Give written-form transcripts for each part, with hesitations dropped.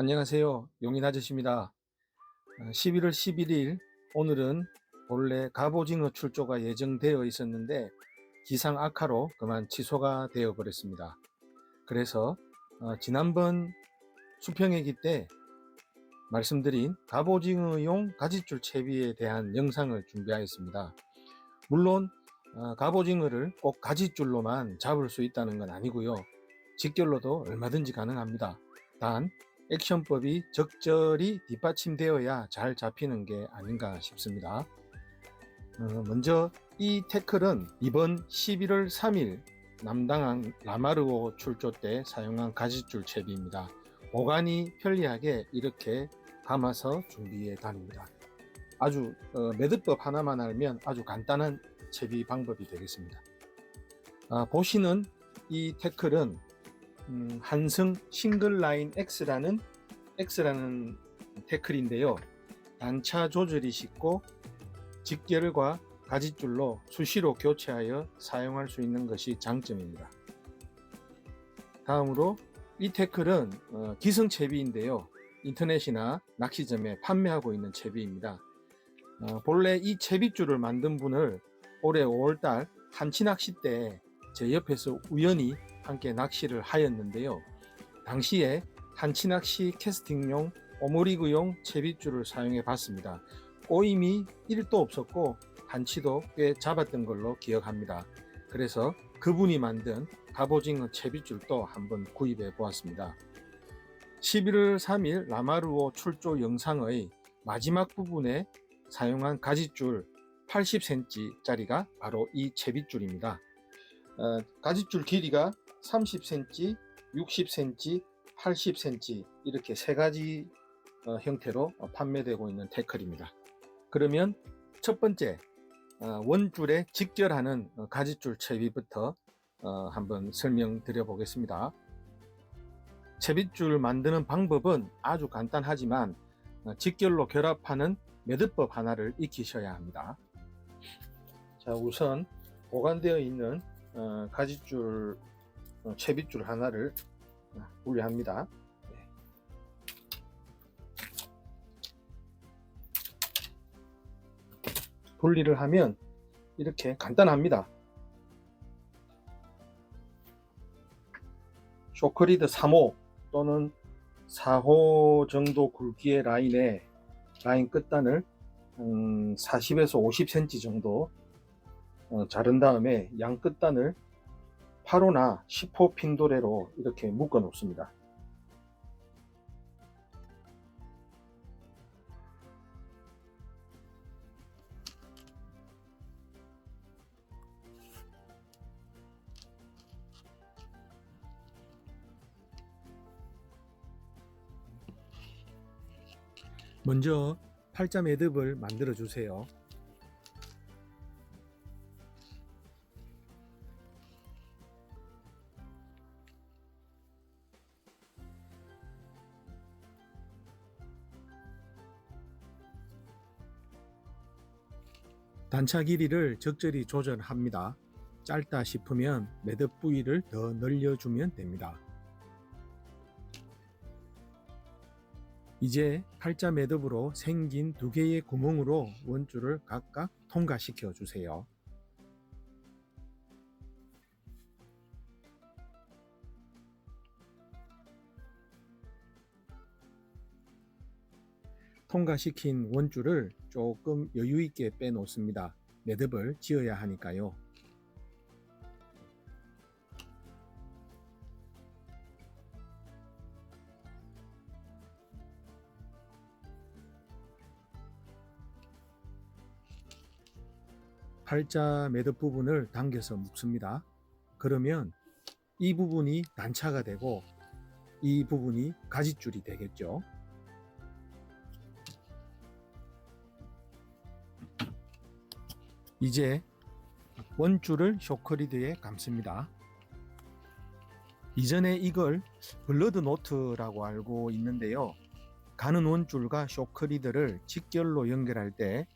안녕하세요. 용인 아저씨입니다. 11월 11일 오늘은 본래 갑오징어 출조가 예정되어 있었는데 기상 악화로 그만 취소가 되어 버렸습니다. 그래서 지난번 수평회기 때 말씀드린 갑오징어용 가지줄 채비에 대한 영상을 준비하였습니다. 물론 갑오징어를 꼭 가지줄로만 잡을 수 있다는 건 아니고요. 직결로도 얼마든지 가능합니다. 단 액션법이 적절히 뒷받침되어야 잘 잡히는 게 아닌가 싶습니다. 먼저 이 태클은 이번 11월 3일 남당항 라마르오 출조 때 사용한 가지줄 채비입니다. 보관이 편리하게 이렇게 감아서 준비해 다닙니다. 아주 매듭법 하나만 알면 아주 간단한 채비 방법이 되겠습니다. 보시는 이 태클은 한성 싱글라인 X라는 태클인데요. 단차 조절이 쉽고 직결과 가지줄로 수시로 교체하여 사용할 수 있는 것이 장점입니다. 다음으로 이 태클은 기성 채비인데요. 인터넷이나 낚시점에 판매하고 있는 채비입니다. 본래 이 채비줄을 만든 분을 올해 5월달 한치낚시 때 제 옆에서 우연히 함께 낚시를 하였는데요. 당시에 한치낚시 캐스팅용 오므리그용 채비줄을 사용해 봤습니다. 꼬임이 1도 없었고 한치도 꽤 잡았던 걸로 기억합니다. 그래서 그분이 만든 갑오징어 채비줄도 한번 구입해 보았습니다. 11월 3일 라마르오 출조 영상의 마지막 부분에 사용한 가지줄 80cm 짜리가 바로 이 채비줄입니다. 가지줄 길이가 30cm, 60cm, 80cm 이렇게 세 가지 형태로 판매되고 있는 태클입니다. 그러면 첫 번째 원줄에 직결하는 가지줄 채비부터 한번 설명드려 보겠습니다. 채비줄 만드는 방법은 아주 간단하지만 직결로 결합하는 매듭법 하나를 익히셔야 합니다. 자, 우선 보관되어 있는 가지줄 채비줄 하나를 분리합니다. 분리를 하면 이렇게 간단합니다. 쇼크리드 3호 또는 4호 정도 굵기의 라인 끝단을 40에서 50cm 정도 자른 다음에 양 끝단을 8호나 10호 핀도레로 이렇게 묶어 놓습니다. 먼저 팔자 매듭을 만들어 주세요. 단차 길이를 적절히 조절합니다. 짧다 싶으면 매듭 부위를 더 늘려주면 됩니다. 이제 팔자 매듭으로 생긴 두 개의 구멍으로 원줄을 각각 통과시켜 주세요. 통과시킨 원줄을 조금 여유 있게 빼 놓습니다. 매듭을 지어야 하니까요. 팔자 매듭 부분을 당겨서 묶습니다. 그러면 이 부분이 단차가 되고 이 부분이 가지줄이 되겠죠. 이제 원줄을 쇼크리드에 감습니다. 이전에 이걸 블러드 노트라고 알고 있는데요. 가는 원줄과 쇼크리드를 직결로 연결할 때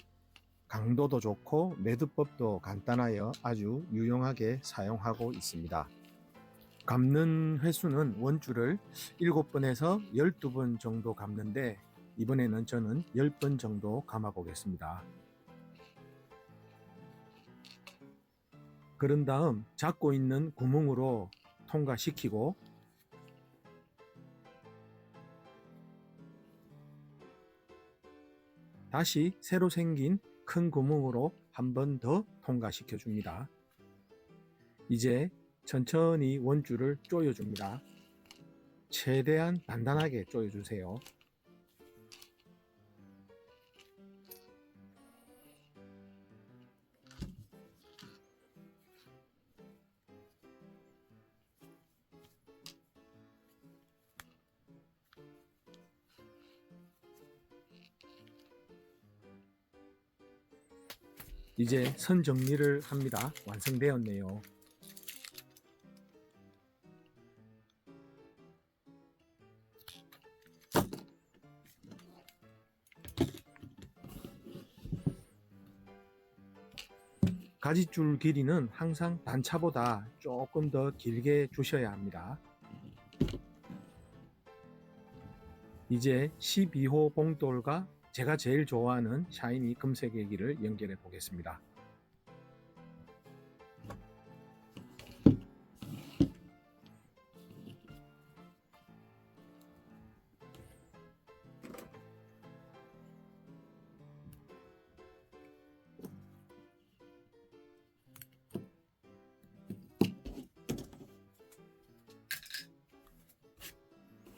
강도도 좋고 매듭법도 간단하여 아주 유용하게 사용하고 있습니다. 감는 횟수는 원줄을 7번에서 12번 정도 감는데 이번에는 저는 10번 정도 감아 보겠습니다. 그런 다음 잡고 있는 구멍으로 통과시키고 다시 새로 생긴 큰 구멍으로 한 번 더 통과시켜 줍니다. 이제 천천히 원줄을 조여줍니다. 최대한 단단하게 조여주세요. 이제 선 정리를 합니다. 완성되었네요. 가지줄 길이는 항상 단차보다 조금 더 길게 주셔야 합니다. 이제 12호 봉돌과 제가 제일 좋아하는 샤이니 금색애기를 연결해 보겠습니다.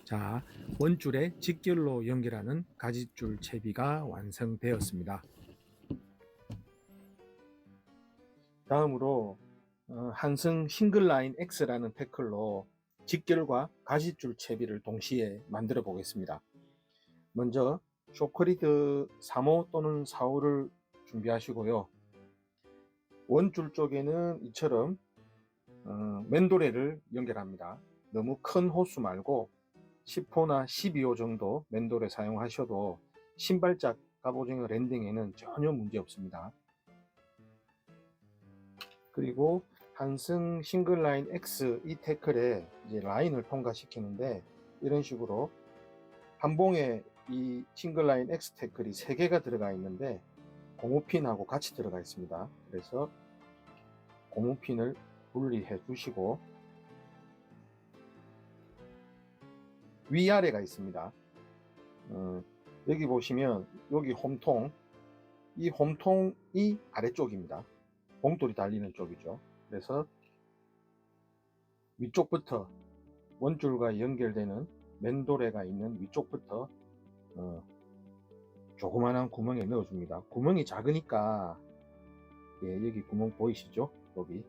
자, 원줄에 직결로 연결하는 가지줄 채비가 완성되었습니다. 다음으로 한승 싱글라인 X라는 태클로 직결과 가지줄 채비를 동시에 만들어 보겠습니다. 먼저 쇼크리드 3호 또는 4호를 준비하시고요. 원줄 쪽에는 이처럼 맨도레를 연결합니다. 너무 큰 호수 말고 10호나 12호 정도 맨도레 사용하셔도 신발짝 갑오징어 랜딩에는 전혀 문제 없습니다. 그리고 한승 싱글라인 X 이 태클에 이제 라인을 통과시키는데 이런 식으로 한 봉에 이 싱글라인 X 태클이 3개가 들어가 있는데 고무핀하고 같이 들어가 있습니다. 그래서 고무핀을 분리해 주시고 위아래가 있습니다. 여기 보시면 여기 홈통, 이 홈통이 아래쪽입니다. 봉돌이 달리는 쪽이죠. 그래서 위쪽부터 원줄과 연결되는 맨도레가 있는 위쪽부터 조그만한 구멍에 넣어줍니다. 구멍이 작으니까 여기 구멍 보이시죠? 여기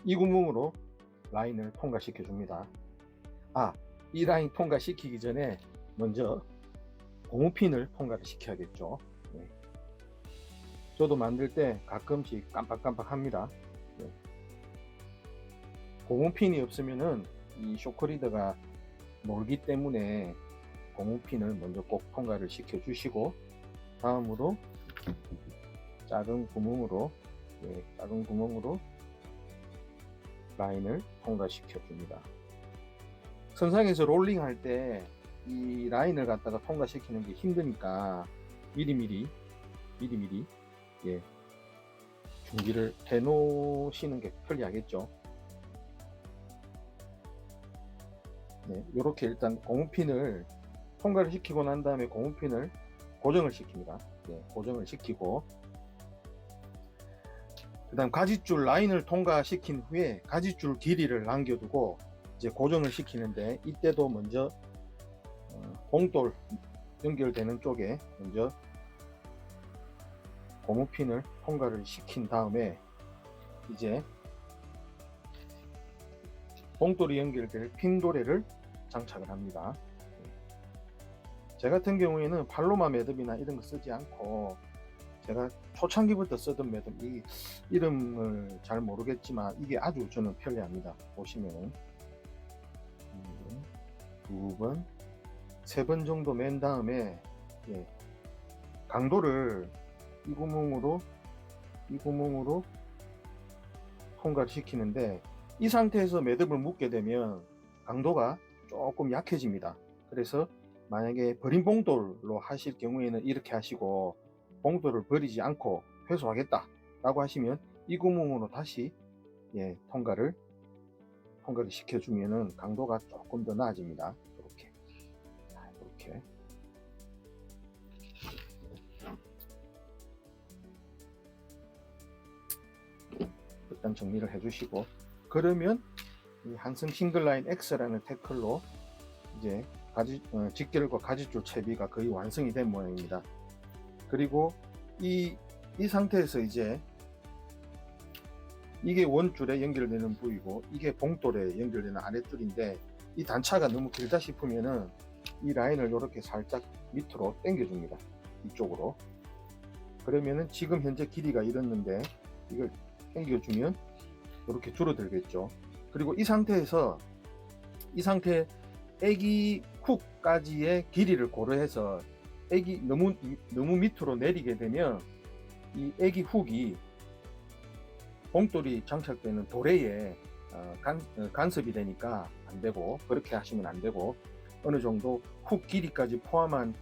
이 구멍으로 라인을 통과시켜 줍니다. 이 라인 통과시키기 전에 먼저 고무핀을 통과를 시켜야겠죠. 저도 만들 때 가끔씩 깜빡깜빡 합니다. 고무핀이 없으면은 이 쇼크리더가 멀기 때문에 고무핀을 먼저 꼭 통과를 시켜 주시고 다음으로 작은 구멍으로 라인을 통과시켜 줍니다. 선상에서 롤링 할 때 이 라인을 갖다가 통과시키는 게 힘드니까 미리미리 준비를 해 놓으시는 게 편리하겠죠. 이렇게 일단 고무핀을 통과를 시키고 난 다음에 고무핀을 고정을 시킵니다. 고정을 시키고 그 다음 가지줄 라인을 통과시킨 후에 가지줄 길이를 남겨두고 이제 고정을 시키는데 이때도 먼저 봉돌 연결되는 쪽에 먼저 고무핀을 통과를 시킨 다음에 이제 봉돌이 연결될 핀도레를 장착을 합니다. 제 같은 경우에는 팔로마 매듭이나 이런 거 쓰지 않고 제가 초창기부터 쓰던 매듭, 이 이름을 잘 모르겠지만 이게 아주 저는 편리합니다. 보시면은 2번, 3번 정도 맨 다음에 강도를 이 구멍으로 통과를 시키는데, 이 상태에서 매듭을 묶게 되면 강도가 조금 약해집니다. 그래서 만약에 버린 봉돌로 하실 경우에는 이렇게 하시고, 봉돌을 버리지 않고 회수하겠다 라고 하시면 이 구멍으로 다시 통과를 시켜주면은 강도가 조금 더 나아집니다. 이렇게 일단 정리를 해주시고, 그러면 이 한승 싱글라인 X라는 태클로 이제 직결과 가지줄 채비가 거의 완성이 된 모양입니다. 그리고 이 상태에서 이제 이게 원줄에 연결되는 부위고, 이게 봉돌에 연결되는 아랫줄인데, 이 단차가 너무 길다 싶으면은 이 라인을 이렇게 살짝 밑으로 당겨 줍니다. 이쪽으로. 그러면은 지금 현재 길이가 이렇는데 이걸 당겨 주면 이렇게 줄어들겠죠. 그리고 이 상태 애기 훅까지의 길이를 고려해서 너무 밑으로 내리게 되면 이 애기 훅이 봉돌이 장착되는 도래에 간섭이 되니까 안 되고, 그렇게 하시면 안 되고, 어느 정도 훅 길이까지 포함한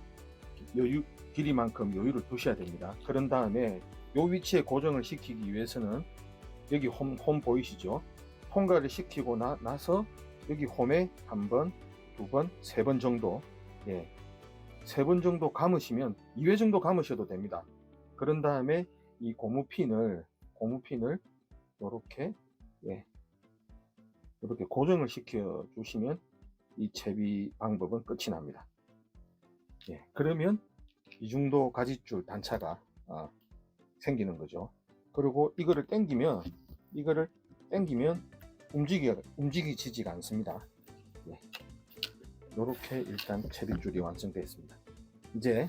길이만큼 여유를 두셔야 됩니다. 그런 다음에 이 위치에 고정을 시키기 위해서는 여기 홈 보이시죠? 통과를 시키고 나서 여기 홈에 한 번, 두 번, 세 번 정도, 세 번 정도 감으시면 2회 정도 감으셔도 됩니다. 그런 다음에 이 고무핀을 이렇게 고정을 시켜 주시면 이 채비 방법은 끝이 납니다. 그러면 이 정도 가지줄 단차가 생기는 거죠. 그리고 이거를 당기면 움직이지가 않습니다. 이렇게 일단 채비줄이 완성되어 있습니다. 이제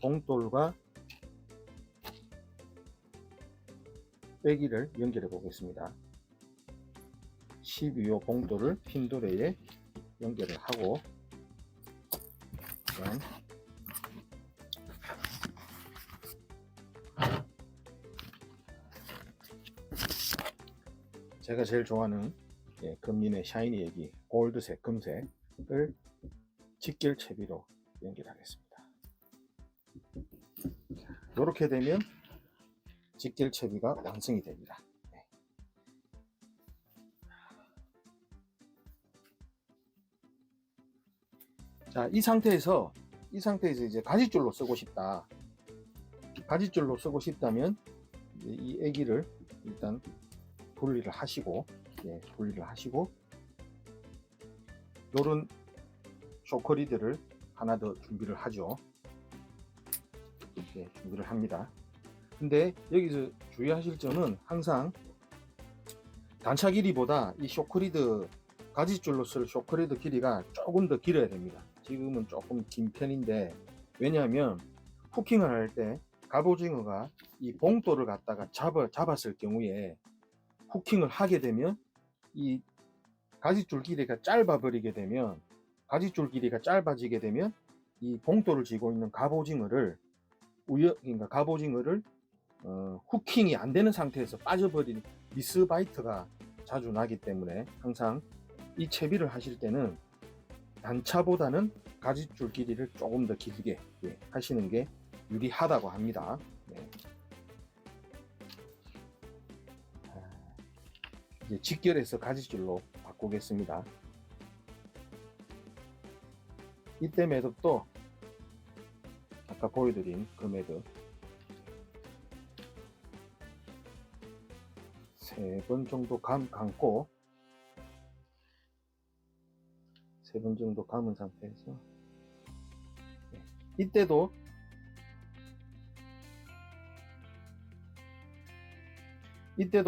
봉돌과 빼기를 연결해 보겠습니다. 12호 봉돌을 핀도레에 연결을 하고, 제가 제일 좋아하는 금린의 샤이니 애기 골드색, 금색을 직결 채비로 연결하겠습니다. 이렇게 되면 직결 채비가 완성이 됩니다. 자, 이 상태에서 이제 가지줄로 쓰고 싶다면 이 애기를 일단 분리를 하시고 요런 쇼크리드를 하나 더 준비를 하죠. 준비를 합니다. 근데 여기서 주의하실 점은 항상 단차 길이보다 이 쇼크리드, 가지줄로 쓸 쇼크리드 길이가 조금 더 길어야 됩니다. 지금은 조금 긴 편인데, 왜냐하면 후킹을 할 때 갑오징어가 이 봉돌을 갖다가 잡았을 경우에 후킹을 하게 되면 이 가지줄 길이가 짧아지게 되면 이 봉돌을 쥐고 있는 갑오징어를 후킹이 안 되는 상태에서 빠져버린 미스바이트가 자주 나기 때문에 항상 이 채비를 하실 때는 단차보다는 가지줄 길이를 조금 더 길게 하시는 게 유리하다고 합니다. 이제 직결해서 가지줄로 바꾸겠습니다. 이때 매듭도 아까 보여드린 그 매듭 3번 정도 감고 3번 정도 감은 상태에서 이때도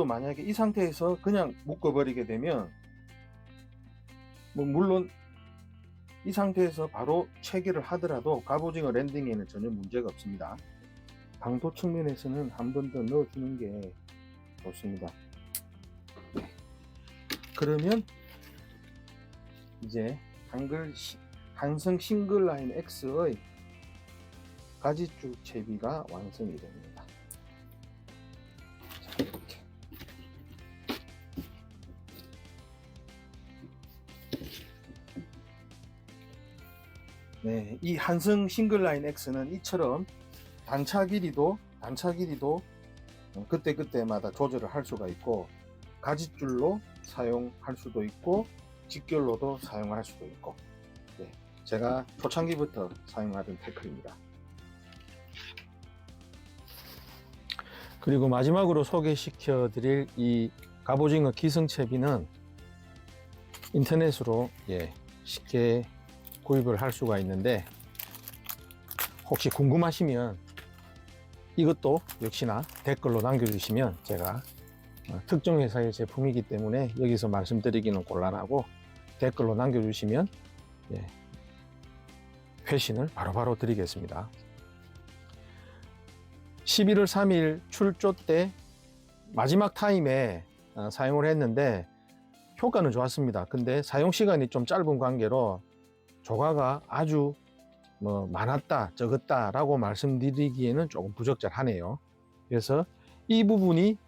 만약에 이 상태에서 그냥 묶어버리게 되면 물론 이 상태에서 바로 체결을 하더라도 갑오징어 랜딩에는 전혀 문제가 없습니다. 강도 측면에서는 한 번 더 넣어주는 게 좋습니다. 그러면 이제 한승 싱글라인 X의 가지줄 채비가 완성이 됩니다. 자, 이렇게. 네, 이 한승 싱글라인 X는 이처럼 단차 길이도 그때그때마다 조절을 할 수가 있고, 가지줄로 사용할 수도 있고 직결로도 사용할 수도 있고, 네, 제가 초창기부터 사용하던 태클입니다. 그리고 마지막으로 소개시켜 드릴 이 갑오징어 기승채비는 인터넷으로 쉽게 구입을 할 수가 있는데, 혹시 궁금하시면 이것도 역시나 댓글로 남겨주시면 제가 특정 회사의 제품이기 때문에 여기서 말씀드리기는 곤란하고, 댓글로 남겨주시면 회신을 바로바로 드리겠습니다. 11월 3일 출조 때 마지막 타임에 사용을 했는데 효과는 좋았습니다. 근데 사용 시간이 좀 짧은 관계로 조가가 아주 많았다 적었다 라고 말씀드리기에는 조금 부적절하네요. 그래서 이 부분이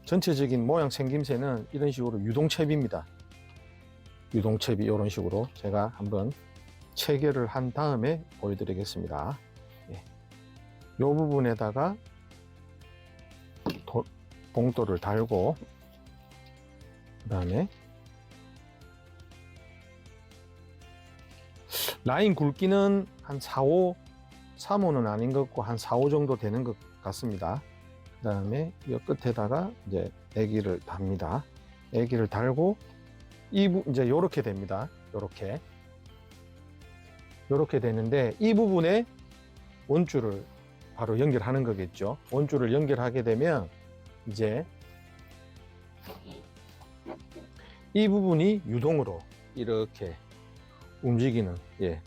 전체적인 모양 생김새는 이런 식으로 유동채비입니다. 유동채비 이런 식으로 제가 한번 체결을 한 다음에 보여드리겠습니다. 이 부분에다가 봉돌을 달고, 그 다음에 라인 굵기는 한 4호, 3호는 아닌 것 같고 한 4호 정도 되는 것 같습니다. 그 다음에 이 끝에다가 이제 애기를 답니다. 애기를 달고 이제 요렇게 됩니다. 요렇게 되는데, 이 부분에 원줄을 바로 연결하는 거겠죠. 원줄을 연결하게 되면 이제 이 부분이 유동으로 이렇게 움직이는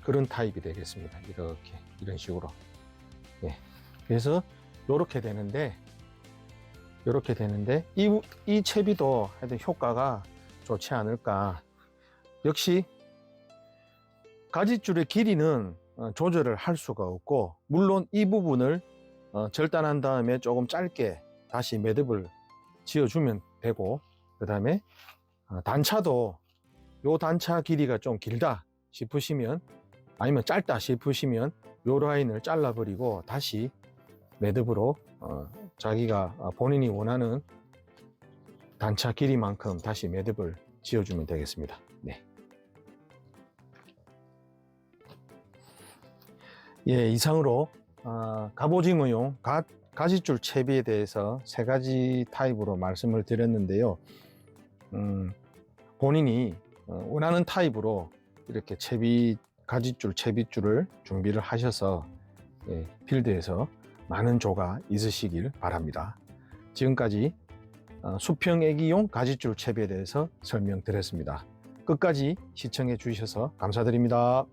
그런 타입이 되겠습니다. 이런 식으로. 그래서 이렇게 되는데 이 채비도 하여튼 효과가 좋지 않을까. 역시 가지줄의 길이는 조절을 할 수가 없고, 물론 이 부분을 절단한 다음에 조금 짧게 다시 매듭을 지어주면 되고, 그 다음에 단차도 요 단차 길이가 좀 길다 싶으시면, 아니면 짧다 싶으시면 요 라인을 잘라버리고 다시 매듭으로 자기가 본인이 원하는 단차 길이만큼 다시 매듭을 지어주면 되겠습니다. 이상으로 갑오징어용 가지줄 채비에 대해서 3가지 타입으로 말씀을 드렸는데요. 본인이 원하는 타입으로 이렇게 가지줄 채비줄을 준비를 하셔서 필드에서 많은 조가 있으시길 바랍니다. 지금까지 수평 애기용 가지줄 채비에 대해서 설명드렸습니다. 끝까지 시청해 주셔서 감사드립니다.